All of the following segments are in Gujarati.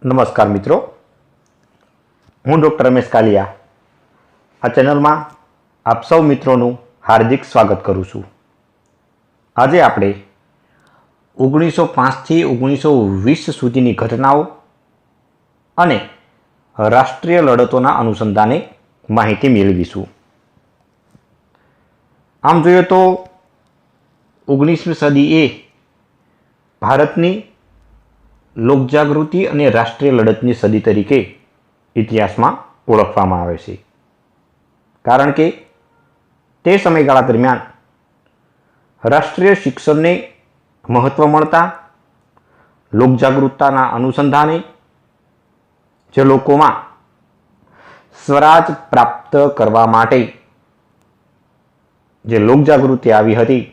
નમસ્કાર મિત્રો, હું ડૉક્ટર રમેશ કાલિયા આ ચેનલમાં આપ સૌ મિત્રોનું હાર્દિક સ્વાગત કરું છું. આજે આપણે 1905થી 1920 સુધીની ઘટનાઓ અને રાષ્ટ્રીય લડતોના અનુસંધાને માહિતી મેળવીશું. આમ જોઈએ તો 19મી સદી એ ભારતની લોકજાગૃતિ અને રાષ્ટ્રીય લડતની સદી તરીકે ઇતિહાસમાં ઓળખવામાં આવે છે. કારણ કે તે સમયગાળા દરમિયાન રાષ્ટ્રીય શિક્ષણને મહત્ત્વ મળતા લોકજાગૃતતાના અનુસંધાને જે લોકોમાં સ્વરાજ પ્રાપ્ત કરવા માટે જે લોકજાગૃતિ આવી હતી,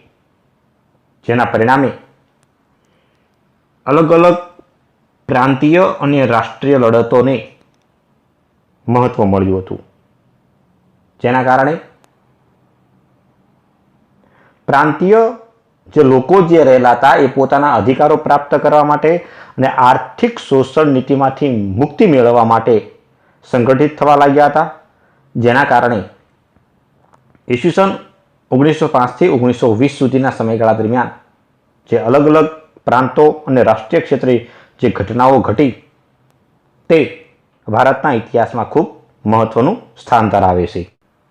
જેના પરિણામે અલગ અલગ પ્રાંતીય અને રાષ્ટ્રીય લડતોને મહત્ત્વ મળ્યું હતું. જેના કારણે પ્રાંતીય જે લોકો જે રહેલા હતા એ પોતાના અધિકારો પ્રાપ્ત કરવા માટે અને આર્થિક શોષણ નીતિમાંથી મુક્તિ મેળવવા માટે સંગઠિત થવા લાગ્યા હતા. જેના કારણે ઈસવીસન 1905થી 1920 સુધીના સમયગાળા દરમિયાન જે અલગ અલગ પ્રાંતો અને રાષ્ટ્રીય ક્ષેત્રે જે ઘટનાઓ ઘટી તે ભારતના ઇતિહાસમાં ખૂબ મહત્ત્વનું સ્થાન ધરાવે છે.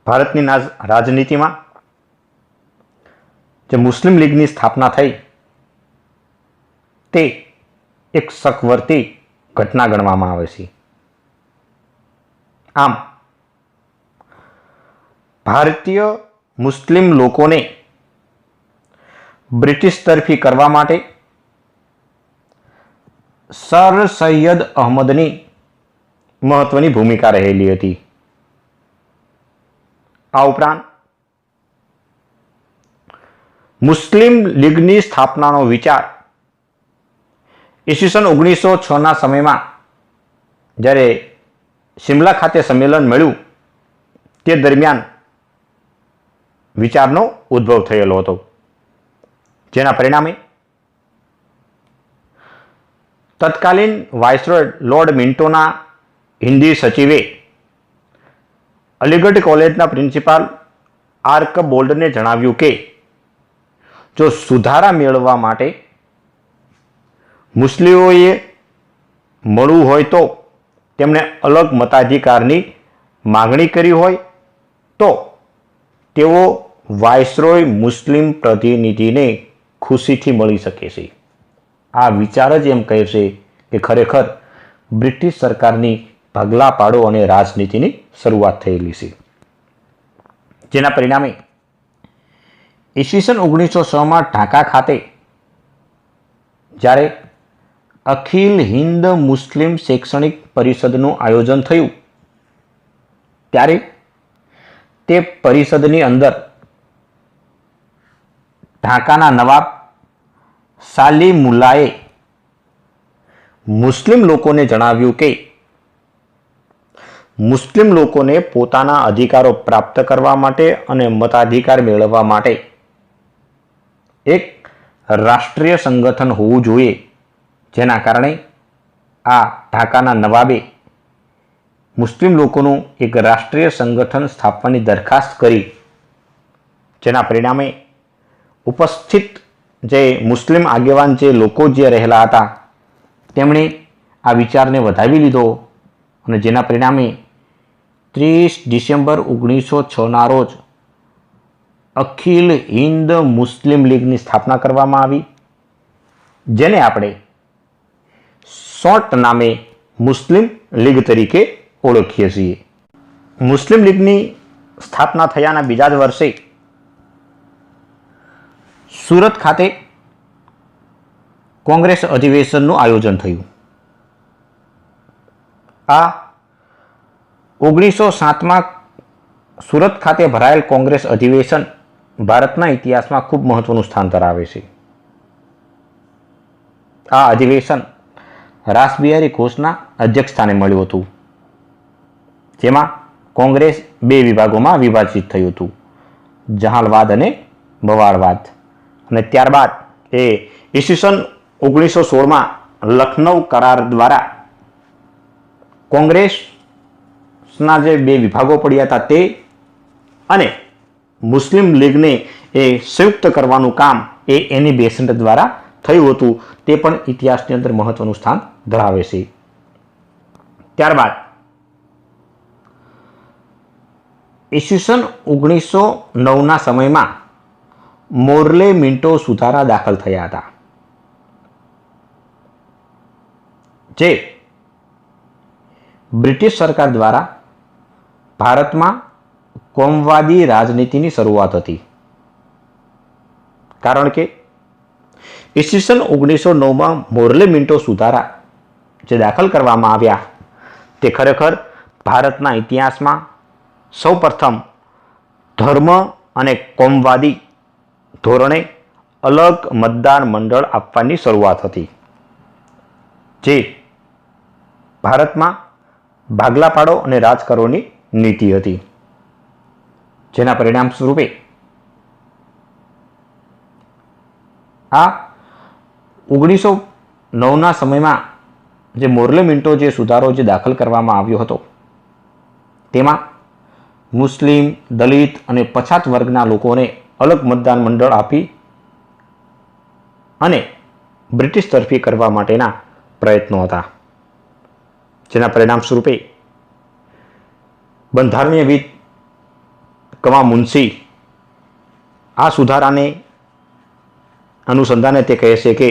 ભારતની રાજનીતિમાં જે મુસ્લિમ લીગની સ્થાપના થઈ તે એક શકવર્તી ઘટના ગણવામાં આવે છે. આમ ભારતીય મુસ્લિમ લોકોને બ્રિટિશ તરફી કરવા માટે સર સૈયદ અહમદની મહત્વની ભૂમિકા રહેલી હતી. આ ઉપરાંત મુસ્લિમ લીગની સ્થાપનાનો વિચાર ઈસવીસન 1906ના સમયમાં જ્યારે શિમલા ખાતે સંમેલન મળ્યું તે દરમિયાન વિચારનો ઉદ્ભવ થયેલો હતો. જેના પરિણામે તત્કાલીન વાઇસરોય લોર્ડ મિન્ટોના હિન્દી સચિવે અલીગઢ કોલેજના પ્રિન્સિપાલ આર્કબોલ્ડને જણાવ્યું કે જો સુધારા મેળવવા માટે મુસ્લિમોએ મળવું હોય તો તેમણે અલગ મતાધિકારની માગણી કરી હોય તો તેઓ વાઇસરોય મુસ્લિમ પ્રતિનિધિને ખુશીથી મળી શકે છે. આ વિચાર જ એમ કહે છે કે ખરેખર બ્રિટિશ સરકારની ભાગલા પાડો અને રાજનીતિની શરૂઆત થયેલી છે. જેના પરિણામે ઈસવીસન 1906માં ઢાકા ખાતે જ્યારે અખિલ હિન્દ મુસ્લિમ શૈક્ષણિક પરિષદનું આયોજન થયું ત્યારે તે પરિષદની અંદર ઢાકાના નવાબ સાલીમુલ્લાએ મુસ્લિમ લોકોને જણાવ્યું કે મુસ્લિમ લોકોને પોતાના અધિકારો પ્રાપ્ત કરવા માટે અને મતાધિકાર મેળવવા માટે એક રાષ્ટ્રીય સંગઠન હોવું જોઈએ. જેના કારણે આ ઢાકાના નવાબે મુસ્લિમ લોકોનું એક રાષ્ટ્રીય સંગઠન સ્થાપવાની દરખાસ્ત કરી. જેના પરિણામે ઉપસ્થિત જે મુસ્લિમ આગેવાન જે લોકો જે રહેલા હતા તેમણે આ વિચારને વધાવી લીધો અને જેના પરિણામે 30 ડિસેમ્બર 1906ના રોજ અખિલ હિન્દ મુસ્લિમ લીગની સ્થાપના કરવામાં આવી, જેને આપણે શોર્ટ નામે મુસ્લિમ લીગ તરીકે ઓળખીએ છીએ. મુસ્લિમ લીગની સ્થાપના થયાના બીજા જ વર્ષે સુરત ખાતે કોંગ્રેસ અધિવેશનનું આયોજન થયું. આ 1907માં સુરત ખાતે ભરાયેલ કોંગ્રેસ અધિવેશન ભારતના ઇતિહાસમાં ખૂબ મહત્વનું સ્થાન ધરાવે છે. આ અધિવેશન રાસબિહારી ઘોષના અધ્યક્ષ સ્થાને મળ્યું હતું, જેમાં કોંગ્રેસ બે વિભાગોમાં વિભાજિત થયું હતું, જહાલવાદ અને બવાડવાદ. અને ત્યારબાદ એ ઈસવીસન 1916માં લખનૌ કરાર દ્વારા કોંગ્રેસના જે બે વિભાગો પડ્યા હતા તે અને મુસ્લિમ લીગને એ સંયુક્ત કરવાનું કામ એ એની બેસન્ટ દ્વારા થયું હતું. તે પણ ઇતિહાસની અંદર મહત્વનું સ્થાન ધરાવે છે. ત્યારબાદ ઈસવીસન 1909ના સમયમાં મોર્લે મિન્ટો સુધારા દાખલ થયા હતા, જે બ્રિટિશ સરકાર દ્વારા ભારતમાં કોમવાદી રાજનીતિની શરૂઆત હતી. કારણ કે ઈસવીસન 1909માં મોર્લે મિન્ટો સુધારા જે દાખલ કરવામાં આવ્યા તે ખરેખર ભારતના ઇતિહાસમાં સૌપ્રથમ ધર્મ અને કોમવાદી ધોરણે અલગ મતદાર મંડળ આપવાની શરૂઆત હતી, જે ભારતમાં ભાગલા પાડો અને રાજ કરોની નીતિ હતી. જેના પરિણામ સ્વરૂપે આ 1909ના સમયમાં જે મોર્લે મિન્ટો જે સુધારો જે દાખલ કરવામાં આવ્યો હતો તેમાં મુસ્લિમ, દલિત અને પછાત વર્ગના લોકોને અલગ મતદાન મંડળ આપી અને બ્રિટિશ તરફી કરવા માટેના પ્રયત્નો હતા. જેના પરિણામ સ્વરૂપે બંધારણીયવિદ કમા મુનશી આ સુધારાને અનુસંધાને તે કહે છે કે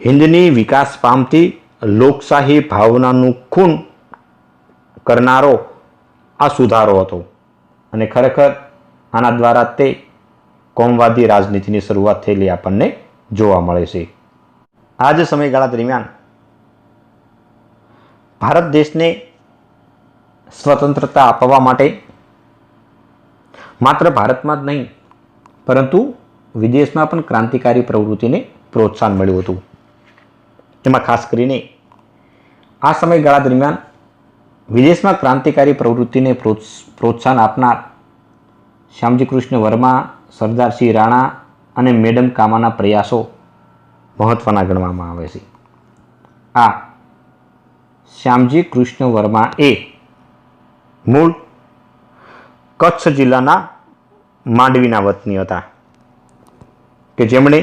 હિન્દની વિકાસ પામતી લોકશાહી ભાવનાનું ખૂન કરનારો આ સુધારો હતો અને ખરેખર આના દ્વારા તે કોમવાદી રાજનીતિની શરૂઆત થયેલી આપણને જોવા મળે છે. આ જ સમયગાળા દરમિયાન ભારત દેશને સ્વતંત્રતા અપાવવા માટે માત્ર ભારતમાં જ નહીં પરંતુ વિદેશમાં પણ ક્રાંતિકારી પ્રવૃત્તિને પ્રોત્સાહન મળ્યું હતું. તેમાં ખાસ કરીને આ સમયગાળા દરમિયાન વિદેશમાં ક્રાંતિકારી પ્રવૃત્તિને પ્રોત્સાહન આપનાર શ્યામજી કૃષ્ણ વર્મા, સરદારસિંહ રાણા અને મેડમ કામાના પ્રયાસો મહત્વના ગણવામાં આવે છે. આ શ્યામજી કૃષ્ણ વર્મા એ મૂળ કચ્છ જિલ્લાના માંડવીના વતની હતા કે જેમણે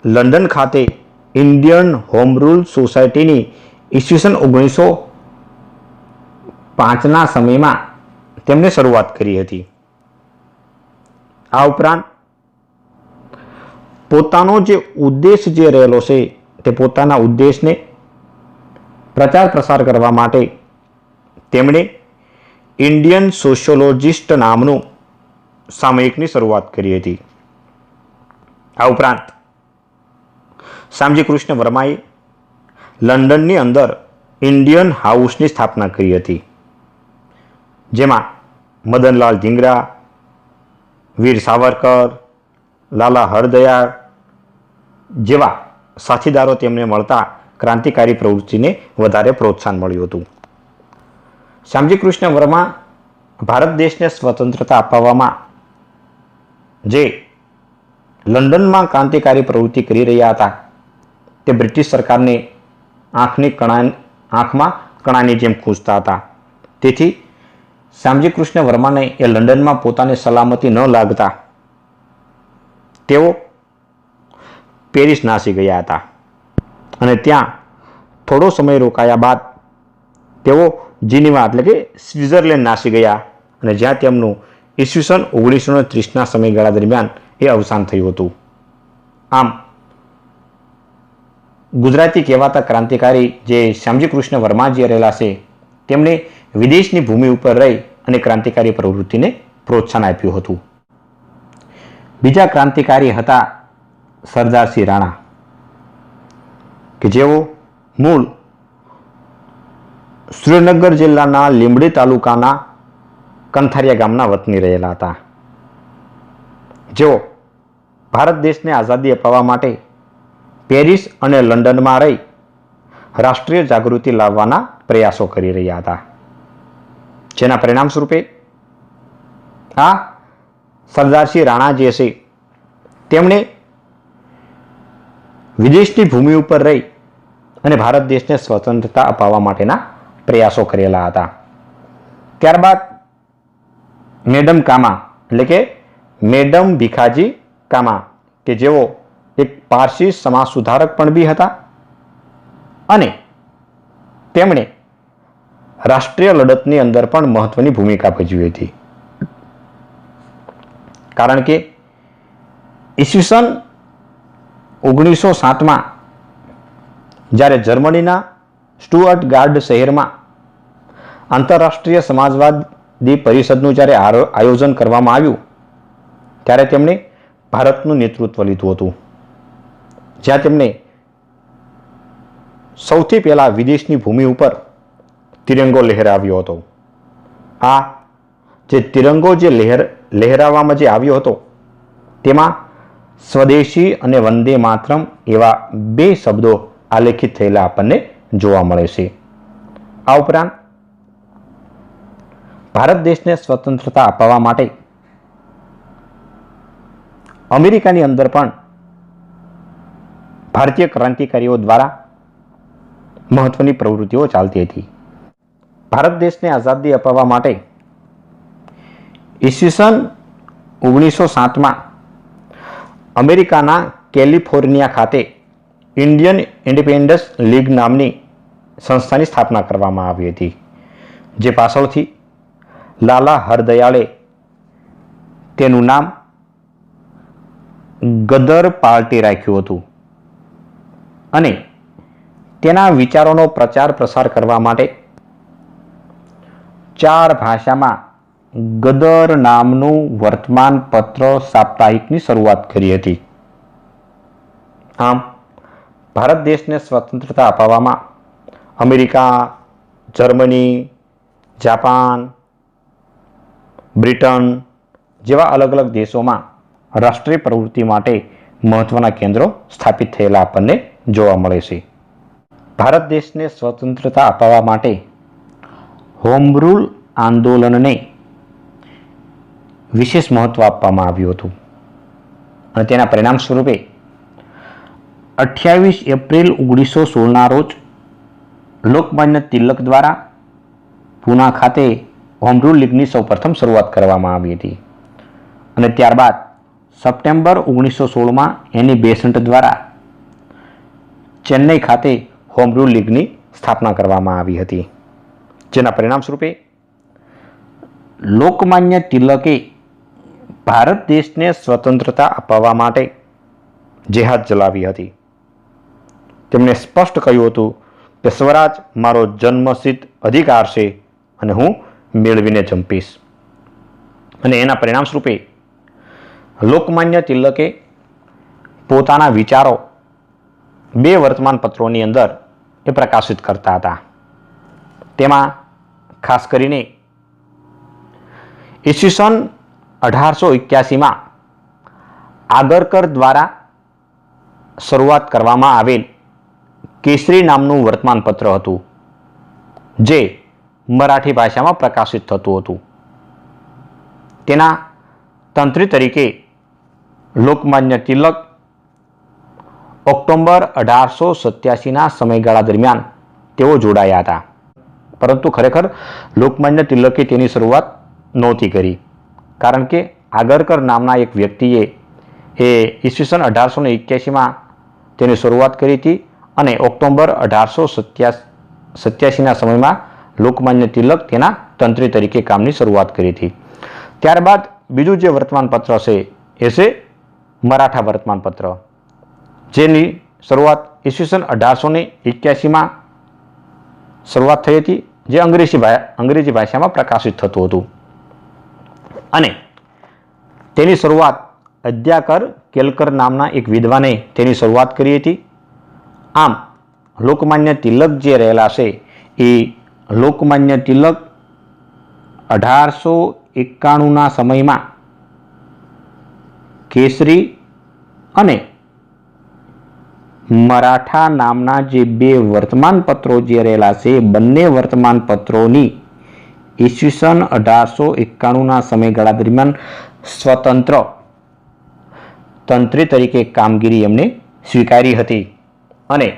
લંડન ખાતે ઇન્ડિયન હોમ રૂલ સોસાયટીની ઈસવીસન 1905ના સમયમાં તેમણે શરૂઆત કરી હતી. આ ઉપરાંત પોતાનો જે ઉદ્દેશ જે રહેલો છે તે પોતાના ઉદ્દેશને પ્રચાર પ્રસાર કરવા માટે તેમણે ઇન્ડિયન સોશિયોલોજિસ્ટ નામનું સામયિકની શરૂઆત કરી હતી. આ ઉપરાંત શ્યામજી કૃષ્ણ વર્માએ લંડનની અંદર ઇન્ડિયન હાઉસની સ્થાપના કરી હતી, જેમાં મદનલાલ ધીંગરા, વીર સાવરકર, લાલા હરદયાળ જેવા સાથીદારો તેમને મળતા ક્રાંતિકારી પ્રવૃત્તિને વધારે પ્રોત્સાહન મળ્યું હતું. શ્યામજી કૃષ્ણ વર્મા ભારત દેશને સ્વતંત્રતા અપાવવામાં જે લંડનમાં ક્રાંતિકારી પ્રવૃત્તિ કરી રહ્યા હતા તે બ્રિટિશ સરકારને આંખમાં કણાની જેમ ખૂંચતા હતા. તેથી શ્યામજી કૃષ્ણ વર્માને એ લંડનમાં પોતાની સલામતી ન લાગતા તેઓ પેરિસ નાસી ગયા હતા અને ત્યાં થોડો સમય રોકાયા બાદ તેઓ જીનીવા એટલે કે સ્વિટ્ઝરલેન્ડ નાસી ગયા અને જ્યાં તેમનું ઈસવીસન 1930ના સમયગાળા દરમિયાન એ અવસાન થયું હતું. આમ ગુજરાતી કહેવાતા ક્રાંતિકારી જે શ્યામજી કૃષ્ણ વર્માજી રહેલા છે તેમણે વિદેશની ભૂમિ ઉપર રહી અને ક્રાંતિકારી પ્રવૃત્તિને પ્રોત્સાહન આપ્યું હતું. બીજા ક્રાંતિકારી હતા સરદારસિંહ રાણા કે જેઓ મૂળ સુરેન્દ્રનગર જિલ્લાના લીંબડી તાલુકાના કંથારિયા ગામના વતની રહેલા હતા, જેઓ ભારત દેશને આઝાદી અપાવવા માટે પેરિસ અને લંડનમાં રહી રાષ્ટ્રીય જાગૃતિ લાવવાના પ્રયાસો કરી રહ્યા હતા. જેના પરિણામ સ્વરૂપે આ સરદારસિંહ રાણા જે છે તેમણે વિદેશની ભૂમિ ઉપર રહી અને ભારત દેશને સ્વતંત્રતા અપાવવા માટેના પ્રયાસો કરેલા હતા. ત્યારબાદ મેડમ કામા એટલે કે મેડમ ભીખાજી કામા કે જેઓ એક પારસી સમાજ સુધારક પણ બી હતા અને તેમણે રાષ્ટ્રીય લડતની અંદર પણ મહત્વની ભૂમિકા ભજવી હતી. કારણ કે ઈસવીસન 1907માં જ્યારે જર્મનીના સ્ટુઅર્ટગાર્ડ શહેરમાં આંતરરાષ્ટ્રીય સમાજવાદી પરિષદનું જ્યારે આયોજન કરવામાં આવ્યું ત્યારે તેમણે ભારતનું નેતૃત્વ લીધું હતું, જ્યાં તેમણે સૌથી પહેલા વિદેશની ભૂમિ ઉપર તિરંગો લહેરાવ્યો હતો. આ જે તિરંગો જે લહેરાવવામાં જે આવ્યો હતો તેમાં સ્વદેશી અને વંદે માતરમ એવા 2 શબ્દો આલેખિત થયેલા આપણને જોવા મળે છે. આ ઉપરાંત ભારત દેશને સ્વતંત્રતા અપાવવા માટે અમેરિકાની અંદર પણ ભારતીય ક્રાંતિકારીઓ દ્વારા મહત્વની પ્રવૃત્તિઓ ચાલતી હતી. ભારત દેશને આઝાદી અપાવવા માટે ઈસવીસન 1907માં અમેરિકાના કેલિફોર્નિયા ખાતે ઇન્ડિયન ઇન્ડિપેન્ડન્સ લીગ નામની સંસ્થાની સ્થાપના કરવામાં આવી હતી, જે પાછળથી લાલા હરદયાળે તેનું નામ ગદર પાર્ટી રાખ્યું હતું અને તેના વિચારોનો પ્રચાર પ્રસાર કરવા માટે 4 ભાષામાં ગદર નામનું વર્તમાન પત્ર સાપ્તાહિકની શરૂઆત કરી હતી. આમ ભારત દેશને સ્વતંત્રતા અપાવવામાં અમેરિકા, જર્મની, જાપાન, બ્રિટન જેવા અલગ અલગ દેશોમાં રાષ્ટ્રીય પ્રવૃત્તિ માટે મહત્વના કેન્દ્રો સ્થાપિત થયેલા આપણને જોવા મળે છે. ભારત દેશને સ્વતંત્રતા અપાવવા માટે હોમ રૂલ આંદોલનને વિશેષ મહત્વ આપવામાં આવ્યું હતું અને તેના પરિણામ સ્વરૂપે 28 એપ્રિલ 1916ના રોજ લોકમાન્ય તિલક દ્વારા પૂના ખાતે હોમ રૂલ લીગની સૌપ્રથમ શરૂઆત કરવામાં આવી હતી અને ત્યારબાદ સપ્ટેમ્બર 1916માં એની બેસન્ટ દ્વારા ચેન્નઈ ખાતે હોમ રૂલ લીગની સ્થાપના કરવામાં આવી હતી, જેના પરિણામ સ્વરૂપે લોકમાન્ય તિલકે ભારત દેશને સ્વતંત્રતા અપાવવા માટે જેહાદ ચલાવી હતી. તેમણે સ્પષ્ટ કહ્યું હતું કે સ્વરાજ મારો જન્મસિદ્ધ અધિકાર છે અને હું મેળવીને જંપીશ. અને એના પરિણામ સ્વરૂપે લોકમાન્ય તિલકે પોતાના વિચારો 2 વર્તમાન પત્રોની અંદર એ પ્રકાશિત કરતા હતા. તેમાં ખાસ કરીને ઈસવીસન 1881માં આગરકર દ્વારા શરૂઆત કરવામાં આવેલ કેસરી નામનું વર્તમાન પત્ર હતું, જે મરાઠી ભાષામાં પ્રકાશિત થતું હતું. તેના તંત્રી તરીકે લોકમાન્ય તિલક ઓક્ટોબર 1887ના સમયગાળા દરમિયાન તેઓ જોડાયા હતા, પરંતુ ખરેખર લોકમાન્ય તિલકે તેની શરૂઆત નહોતી કરી, કારણ કે આગરકર નામના એક વ્યક્તિએ ઈસવીસન 1881માં તેની શરૂઆત કરી હતી અને ઓક્ટોબર 1887ના સમયમાં લોકમાન્ય તિલક તેના તંત્રી તરીકે કામની શરૂઆત કરી હતી. ત્યારબાદ બીજું જે વર્તમાન પત્ર છે એ છે મરાઠા વર્તમાન પત્ર, જેની શરૂઆત ઈસવીસન 1881માં શરૂઆત થઈ હતી, જે અંગ્રેજી ભાષામાં પ્રકાશિત થતું હતું અને તેની શરૂઆત અદ્યાકર કેલકર નામના એક વિદ્વાને તેની શરૂઆત કરી હતી. આમ લોકમાન્ય તિલક જે રહેલા છે એ લોકમાન્ય તિલક 1891ના સમયમાં કેસરી અને મરાઠા નામના જે 2 વર્તમાન પત્રો જે રહેલા છે, બંને વર્તમાન પત્રોની ઈસવીસન 1891ના સમયગાળા દરમિયાન સ્વતંત્ર તંત્રી તરીકે કામગીરી એમને સ્વીકારી હતી અને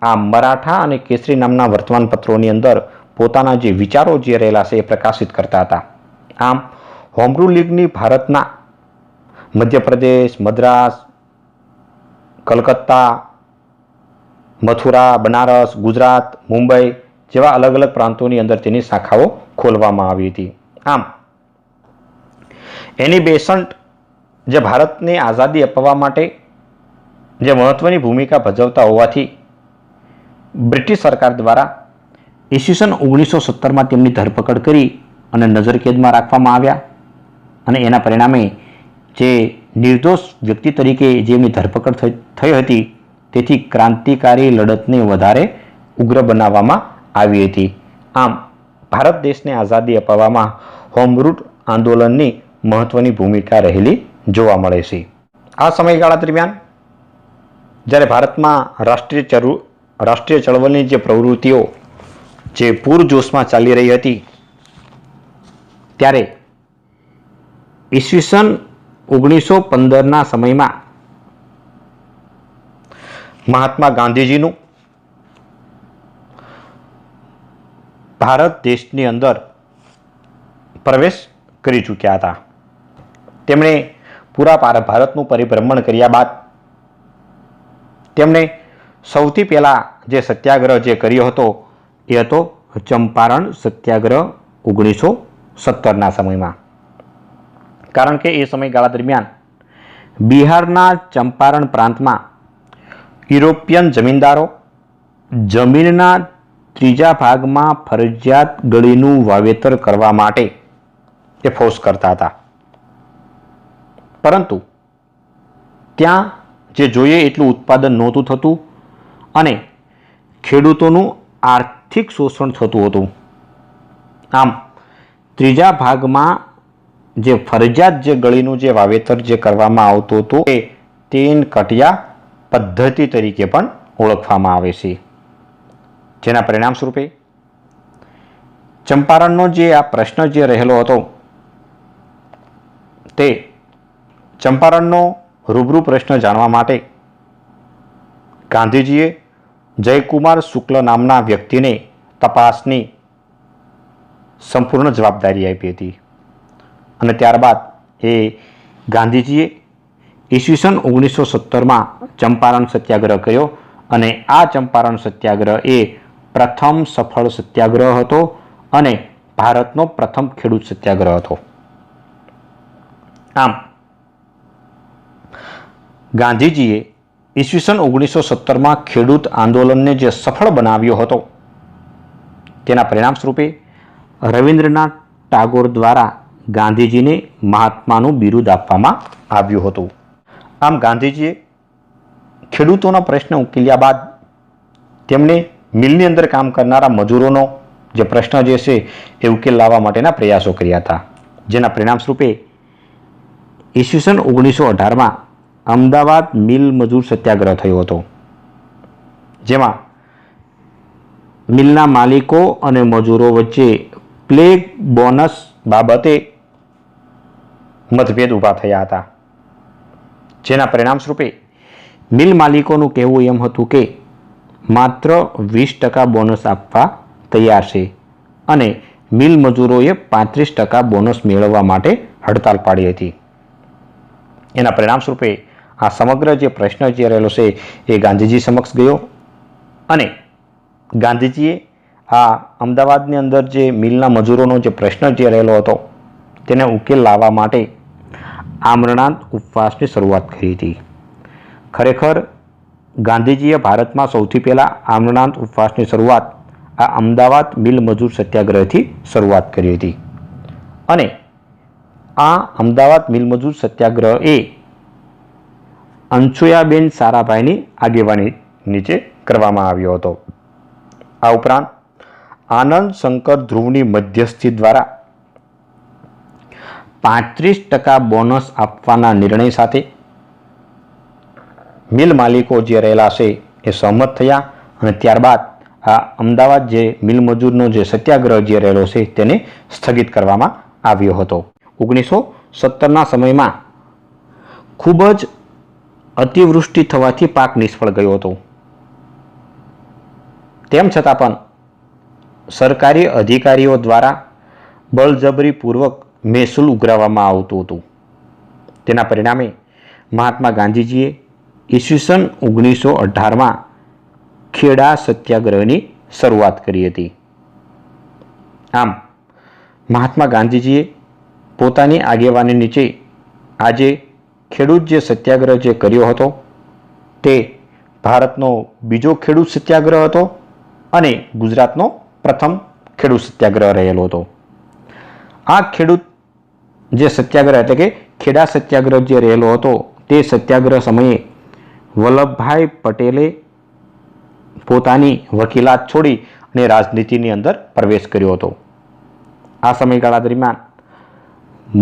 આ મરાઠા અને કેસરી નામના વર્તમાન પત્રોની અંદર પોતાના જે વિચારો જે રહેલા છે એ પ્રકાશિત કરતા હતા. આમ હોમ રૂલ લીગની ભારતના મધ્યપ્રદેશ, મદ્રાસ, કલકત્તા, મથુરા, બનારસ, ગુજરાત, મુંબઈ જેવા અલગ અલગ પ્રાંતોની અંદર તેની શાખાઓ ખોલવામાં આવી હતી. આમ એની બેસન્ટ જે ભારતને આઝાદી અપાવવા માટે જે મહત્વની ભૂમિકા ભજવતા હોવાથી બ્રિટિશ સરકાર દ્વારા ઈસવીસન 1917માં તેમની ધરપકડ કરી અને નજરકેદમાં રાખવામાં આવ્યા અને એના પરિણામે જે નિર્દોષ વ્યક્તિ તરીકે જેમની ધરપકડ થઈ હતી તેથી ક્રાંતિકારી લડતને વધારે ઉગ્ર બનાવવામાં આવી હતી. આમ ભારત દેશને આઝાદી અપાવવામાં હોમ રૂલ આંદોલનની મહત્વની ભૂમિકા રહેલી જોવા મળે છે. આ સમયગાળા દરમિયાન જ્યારે ભારતમાં રાષ્ટ્રીય ચળવળની જે પ્રવૃત્તિઓ જે પૂરજોશમાં ચાલી રહી હતી ત્યારે ઈસવીસન 1915ના સમયમાં મહાત્મા ગાંધીજીનું ભારત દેશની અંદર પ્રવેશ કરી ચૂક્યા હતા. તેમણે પૂરા ભારતનું પરિભ્રમણ કર્યા બાદ તેમણે સૌથી પહેલા જે સત્યાગ્રહ જે કર્યો હતો એ હતો ચંપારણ સત્યાગ્રહ 1917ના સમયમાં. કારણ કે એ સમયગાળા દરમિયાન બિહારના ચંપારણ પ્રાંતમાં યુરોપિયન જમીનદારો જમીનના ત્રીજા ભાગમાં ફરજિયાત ગળીનું વાવેતર કરવા માટે એ ફોર્સ કરતા હતા. પરંતુ ત્યાં જે જોઈએ એટલું ઉત્પાદન નહોતું થતું અને ખેડૂતોનું આર્થિક શોષણ થતું હતું. આમ ત્રીજા ભાગમાં જે ફરજિયાત જે ગળીનું જે વાવેતર જે કરવામાં આવતું હતું એ તીન કટિયા પદ્ધતિ તરીકે પણ ઓળખવામાં આવે છે. જેના પરિણામ સ્વરૂપે ચંપારણનો જે આ પ્રશ્ન જે રહેલો હતો તે ચંપારણનો રૂબરૂ પ્રશ્ન જાણવા માટે ગાંધીજીએ જયકુમાર શુક્લ નામના વ્યક્તિને તપાસની સંપૂર્ણ જવાબદારી આપી હતી અને ત્યારબાદ એ ગાંધીજીએ ઈસવીસન 1917માં ચંપારણ સત્યાગ્રહ કર્યો અને આ ચંપારણ સત્યાગ્રહ એ પ્રથમ સફળ સત્યાગ્રહ હતો અને ભારતનો પ્રથમ ખેડૂત સત્યાગ્રહ હતો. આમ ગાંધીજીએ ઈસવીસન 1917માં ખેડૂત આંદોલનને જે સફળ બનાવ્યો હતો તેના પરિણામ સ્વરૂપે રવિન્દ્રનાથ ટાગોર દ્વારા ગાંધીજીને મહાત્માનું બિરુદ આપવામાં આવ્યું હતું. આમ ગાંધીજીએ ખેડૂતોનો પ્રશ્ન ઉકેલ્યા બાદ તેમણે મિલની અંદર કામ કરનારા મજૂરોનો જે પ્રશ્ન જે છે એ ઉકેલ લાવવા માટેના પ્રયાસો કર્યા હતા. જેના પરિણામ સ્વરૂપે ઈસવીસન 1918માં અમદાવાદ મિલ મજૂર સત્યાગ્રહ થયો હતો. જેમાં મિલના માલિકો અને મજૂરો વચ્ચે પ્લેગ બોનસ બાબતે મતભેદ ઊભા થયા હતા. જેના પરિણામ સ્વરૂપે મિલ માલિકોનું કહેવું એમ હતું કે માત્ર 20% બોનસ આપવા તૈયાર છે અને મિલ મજૂરોએ 35% બોનસ મેળવવા માટે હડતાલ પાડી હતી. એના પરિણામ સ્વરૂપે આ સમગ્ર જે પ્રશ્ન જે રહેલો છે એ ગાંધીજી સમક્ષ ગયો અને ગાંધીજીએ આ અમદાવાદની અંદર જે મિલના મજૂરોનો જે પ્રશ્ન જે રહેલો હતો તેને ઉકેલ લાવવા માટે આમરણાંત ઉપવાસની શરૂઆત કરી હતી. ખરેખર ગાંધીજીએ ભારતમાં સૌથી પહેલાં આમરણાંત ઉપવાસની શરૂઆત આ અમદાવાદ મિલ મજૂર સત્યાગ્રહથી શરૂઆત કરી હતી અને આ અમદાવાદ મિલ મજૂર સત્યાગ્રહ એ અંશુયાબેન સારાભાઈની આગેવાની નીચે કરવામાં આવ્યો હતો. આ ઉપરાંત આનંદ શંકર ધ્રુવની મધ્યસ્થી દ્વારા 35% બોનસ આપવાના નિર્ણય સાથે મિલ માલિકો જે રહેલા છે એ સહમત થયા અને ત્યારબાદ આ અમદાવાદ જે મિલ મજૂરનો જે સત્યાગ્રહ જે રહેલો છે તેને સ્થગિત કરવામાં આવ્યો હતો. 1917ના સમયમાં ખૂબ જ અતિવૃષ્ટિ થવાથી પાક નિષ્ફળ ગયો હતો. તેમ છતાં પણ સરકારી અધિકારીઓ દ્વારા બળજબરીપૂર્વક મહેસૂલ ઉઘરાવવામાં આવતું હતું. તેના પરિણામે મહાત્મા ગાંધીજીએ ઈસવીસન 1918માં ખેડા સત્યાગ્રહની શરૂઆત કરી હતી. આમ મહાત્મા ગાંધીજીએ પોતાની આગેવાની નીચે આજે ખેડૂત જે સત્યાગ્રહ જે કર્યો હતો તે ભારતનો બીજો ખેડૂત સત્યાગ્રહ હતો અને ગુજરાતનો પ્રથમ ખેડૂત સત્યાગ્રહ રહેલો હતો. આ ખેડૂત જે સત્યાગ્રહ એટલે કે ખેડા સત્યાગ્રહ જે રહેલો હતો તે સત્યાગ્રહ સમયે વલ્લભભાઈ પટેલે પોતાની વકીલાત છોડી અને રાજનીતિની અંદર પ્રવેશ કર્યો હતો. આ સમયગાળા દરમિયાન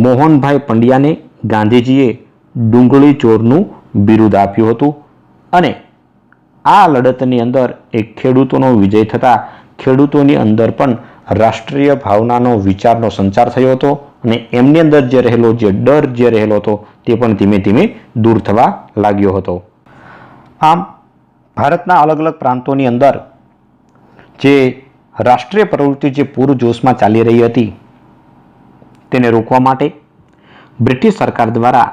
મોહનભાઈ પંડ્યાને ગાંધીજીએ ડુંગળી ચોરનું બિરુદ આપ્યું હતું અને આ લડતની અંદર એક ખેડૂતોનો વિજય થતાં ખેડૂતોની અંદર પણ રાષ્ટ્રીય ભાવનાનો વિચારનો સંચાર થયો હતો અને એમની અંદર જે રહેલો જે ડર જે રહેલો હતો તે પણ ધીમે ધીમે દૂર થવા લાગ્યો હતો. આમ ભારતના અલગ અલગ પ્રાંતોની અંદર જે રાષ્ટ્રીય પ્રવૃત્તિ જે પૂરજોશમાં ચાલી રહી હતી તેને રોકવા માટે બ્રિટિશ સરકાર દ્વારા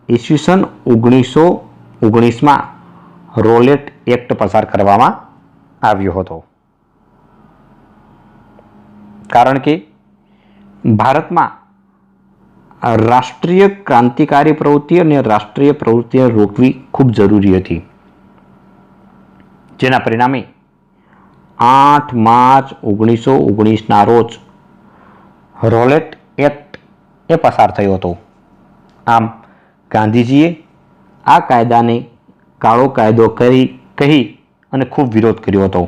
ઈસવીસન 1919માં રોલેટ એક્ટ પસાર કરવામાં આવ્યો હતો. કારણ કે ભારતમાં રાષ્ટ્રીય ક્રાંતિકારી પ્રવૃત્તિ અને રાષ્ટ્રીય પ્રવૃત્તિને રોકવી ખૂબ જરૂરી હતી. જેના પરિણામે 8 માર્ચ 1919ના રોજ રોલેટ એક્ટ એ પસાર થયો હતો. આમ ગાંધીજીએ આ કાયદાને કાળો કાયદો કહી અને ખૂબ વિરોધ કર્યો હતો.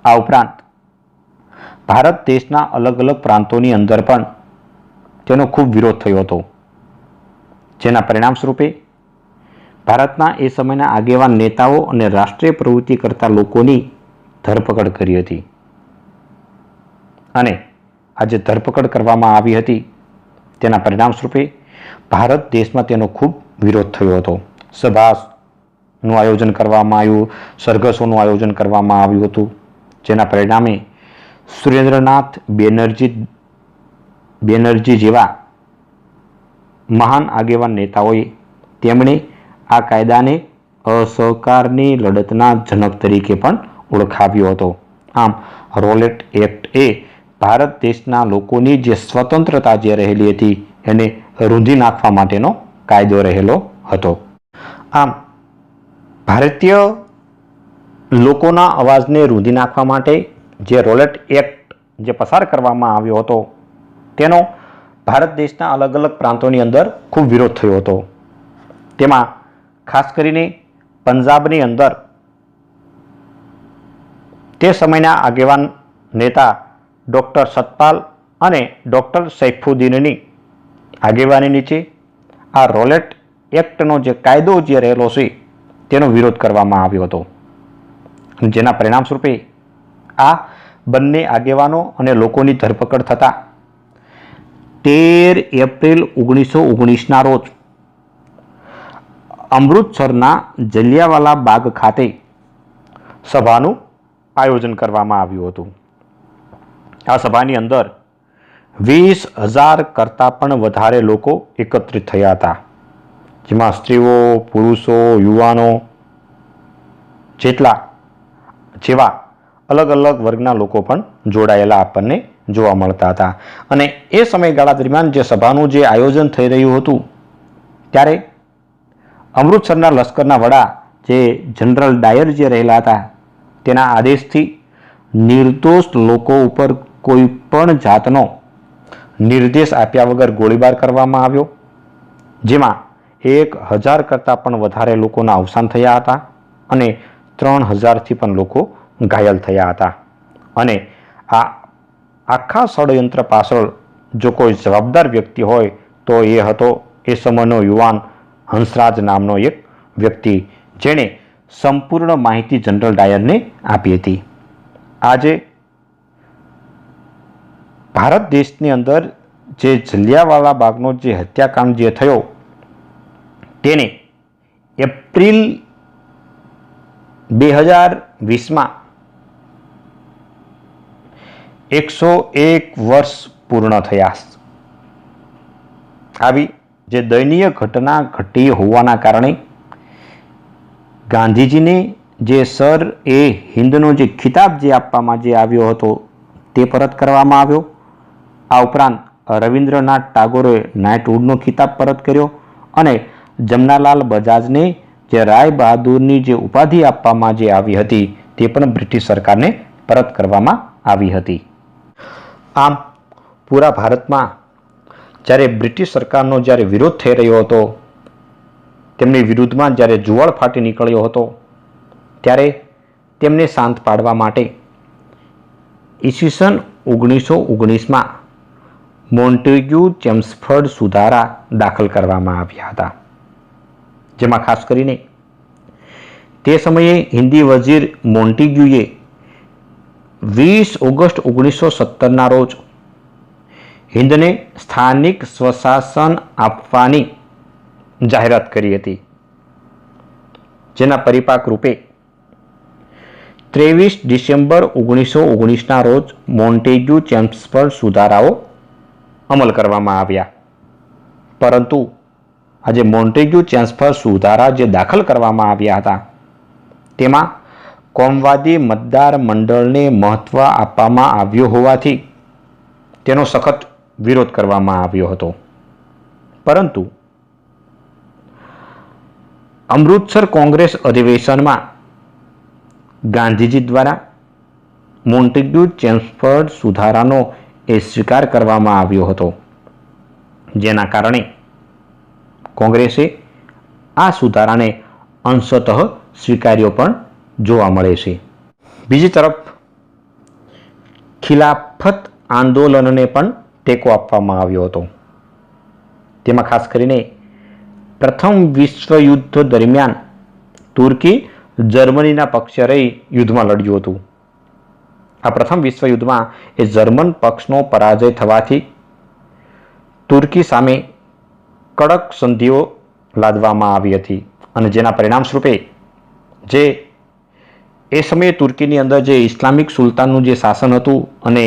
આ ઉપરાંત ભારત દેશના અલગ અલગ પ્રાંતોની અંદર પણ તેનો ખૂબ વિરોધ થયો હતો. જેના પરિણામ સ્વરૂપે ભારતના એ સમયના આગેવાન નેતાઓ અને રાષ્ટ્રીય પ્રવૃત્તિ કરતા લોકોની ધરપકડ કરી હતી અને આ જે ધરપકડ કરવામાં આવી હતી તેના પરિણામ સ્વરૂપે ભારત દેશમાં તેનો ખૂબ વિરોધ થયો હતો. સભાનું આયોજન કરવામાં આવ્યું, સરઘસોનું આયોજન કરવામાં આવ્યું હતું. જેના પરિણામે સુરેન્દ્રનાથ બેનર્જી જેવા મહાન આગેવાન નેતાઓએ તેમણે આ કાયદાને અસહકારની લડતના જનક તરીકે પણ ઓળખાવ્યો હતો. આમ રોલેટ એક્ટ એ ભારત દેશના લોકોની જે સ્વતંત્રતા જે રહેલી હતી એને રૂંધી નાખવા માટેનો કાયદો રહેલો હતો. આમ ભારતીય લોકોના અવાજને રૂંધી નાખવા માટે જે રોલેટ એક્ટ જે પસાર કરવામાં આવ્યો હતો તેનો ભારત દેશના અલગ અલગ પ્રાંતોની અંદર ખૂબ વિરોધ થયો હતો. તેમાં ખાસ કરીને પંજાબની અંદર તે સમયના આગેવાન નેતા ડૉક્ટર સતપાલ અને ડૉક્ટર સૈફુદ્દીનની આગેવાની નીચે આ રોલેટ એક્ટનો જે કાયદો જે રહેલો છે તેનો વિરોધ કરવામાં આવ્યો હતો. જેના પરિણામ સ્વરૂપે આ બંને આગેવાનો અને લોકોની ધરપકડ થતાં 13 એપ્રિલ 1919ના રોજ અમૃતસરના જલિયાવાલા બાગ ખાતે સભાનું આયોજન કરવામાં આવ્યું હતું. આ સભાની અંદર 20,000 કરતાં પણ વધારે લોકો એકત્રિત થયા હતા. જેમાં સ્ત્રીઓ, પુરુષો, યુવાનો જેવા અલગ અલગ વર્ગના લોકો પણ જોડાયેલા આપણને જોવા મળતા હતા. અને એ સમયગાળા દરમિયાન જે સભાનું જે આયોજન થઈ રહ્યું હતું ત્યારે અમૃતસરના લશ્કરના વડા જે જનરલ ડાયર જે રહેલા હતા તેના આદેશથી નિર્દોષ લોકો ઉપર કોઈ પણ જાતનો નિર્દેશ આપ્યા વગર ગોળીબાર કરવામાં આવ્યો. જેમાં 1,000 કરતાં પણ વધારે લોકોના અવસાન થયા હતા અને 3,000થી પણ લોકો ઘાયલ થયા હતા. અને આ આખા ષડયંત્ર પાછળ જો કોઈ જવાબદાર વ્યક્તિ હોય તો એ હતો એ સમયનો યુવાન હંસરાજ નામનો એક વ્યક્તિ, જેણે સંપૂર્ણ માહિતી જનરલ ડાયરને આપી હતી. આજે ભારત દેશની અંદર જે જલિયાવાલા બાગનો જે હત્યાકાંડ જે થયો તેને એપ્રિલ 2020માં 101 વર્ષ પૂર્ણ થયા. આવી જે દયનીય ઘટના ઘટી હોવાના કારણે ગાંધીજીને જે સર એ હિન્દનો જે ખિતાબ જે આપવામાં જે આવ્યો હતો તે પરત કરવામાં આવ્યો. આ ઉપરાંત રવિન્દ્રનાથ ટાગોરે નાઇટહુડનો ખિતાબ પરત કર્યો અને જમનાલાલ બજાજને જે રાય બહાદુરની જે ઉપાધિ આપવામાં જે આવી હતી તે પણ બ્રિટિશ સરકારને પરત કરવામાં આવી હતી. આમ પૂરા ભારતમાં જ્યારે બ્રિટિશ સરકારનો જ્યારે વિરોધ થઈ રહ્યો હતો, તેમની વિરુદ્ધમાં જ્યારે જુવાળ ફાટી નીકળ્યો હતો, ત્યારે તેમને શાંત પાડવા માટે ઈસવીસન 1919માં મોન્ટેગ્યુ ચેમ્સફર્ડ સુધારા દાખલ કરવામાં આવ્યા હતા. જેમાં ખાસ કરીને તે સમયે હિન્દી વઝીર મોન્ટેગ્યુએ 20 ઓગસ્ટ 1917ના રોજ હિન્દને સ્થાનિક સ્વશાસન આપવાની જાહેરાત કરી હતી. જેના પરિપાક રૂપે 23 ડિસેમ્બર 1919ના રોજ મોન્ટેગ્યુ ચેમ્સફર્ડ સુધારાઓ અમલ કરવામાં આવ્યા. પરંતુ આજે મોન્ટેગ્યુ ચેમ્સફર્ડ સુધારા જે દાખલ કરવામાં આવ્યા હતા તેમાં કોમવાદી મતદાર મંડળને મહત્વ આપવામાં આવ્યો હોવાથી તેનો સખત વિરોધ કરવામાં આવ્યો હતો. પરંતુ અમૃતસર કોંગ્રેસ અધિવેશનમાં ગાંધીજી દ્વારા મોન્ટેગ્યુ ચેમ્સફર્ડ સુધારાનો એ સ્વીકાર કરવામાં આવ્યો હતો. જેના કારણે કોંગ્રેસે આ સુધારાને અંશતઃ સ્વીકાર્યો પણ જોવા મળે છે. બીજી તરફ ખિલાફત આંદોલનને પણ ટેકો આપવામાં આવ્યો હતો. તેમાં ખાસ કરીને પ્રથમ વિશ્વયુદ્ધ દરમિયાન તુર્કી જર્મનીના પક્ષે રહી યુદ્ધમાં લડ્યું હતું. આ પ્રથમ વિશ્વયુદ્ધમાં એ જર્મન પક્ષનો પરાજય થવાથી તુર્કી સામે કડક સંધિઓ લાદવામાં આવી હતી અને જેના પરિણામ સ્વરૂપે જે એ સમયે તુર્કીની અંદર જે ઇસ્લામિક સુલતાનનું જે શાસન હતું અને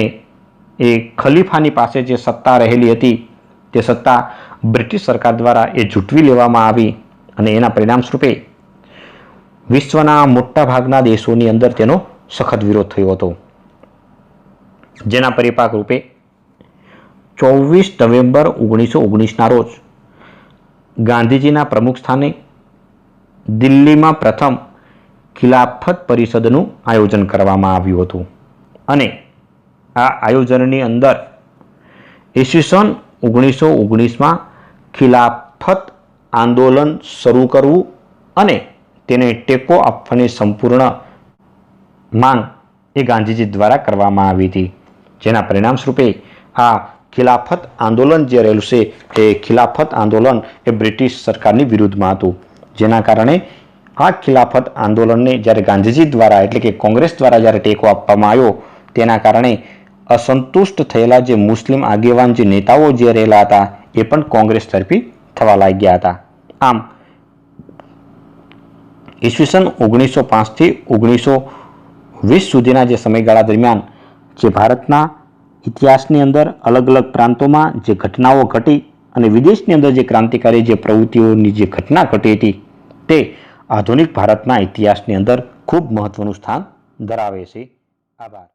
એ ખલીફાની પાસે જે સત્તા રહેલી હતી તે સત્તા બ્રિટિશ સરકાર દ્વારા એ ઝૂંટવી લેવામાં આવી અને એના પરિણામ સ્વરૂપે વિશ્વના મોટાભાગના દેશોની અંદર તેનો સખત વિરોધ થયો હતો. જેના પરિપાક રૂપે 24 નવેમ્બર 1919ના રોજ ગાંધીજીના પ્રમુખ સ્થાને દિલ્હીમાં પ્રથમ ખિલાફત પરિષદનું આયોજન કરવામાં આવ્યું હતું અને આ આયોજનની અંદર ઈસવીસન 1919માં ખિલાફત આંદોલન શરૂ કરવું અને તેને ટેકો આપવાની સંપૂર્ણ માંગ એ ગાંધીજી દ્વારા કરવામાં આવી હતી. જેના પરિણામ સ્વરૂપે આ ખિલાફત આંદોલન જે રહેલું છે એ ખિલાફત આંદોલન એ બ્રિટિશ સરકારની વિરુદ્ધમાં હતું. જેના કારણે આ ખિલાફત આંદોલનને જ્યારે ગાંધીજી દ્વારા એટલે કે કોંગ્રેસ દ્વારા જ્યારે ટેકો આપવામાં આવ્યો તેના કારણે અસંતુષ્ટ થયેલા જે મુસ્લિમ આગેવાન જે નેતાઓ જે રહેલા હતા એ પણ કોંગ્રેસ તરફી થવા લાગ્યા હતા. આમ ઈસવીસન 1905થી 1920 સુધીના જે સમયગાળા દરમિયાન જે ભારતના ઇતિહાસની અંદર અલગ અલગ પ્રાંતોમાં જે ઘટનાઓ ઘટી અને વિદેશની અંદર જે ક્રાંતિકારી જે પ્રવૃત્તિઓની જે ઘટના ઘટી હતી તે આધુનિક ભારતના ઇતિહાસની અંદર ખૂબ મહત્વનું સ્થાન ધરાવે છે. આભાર.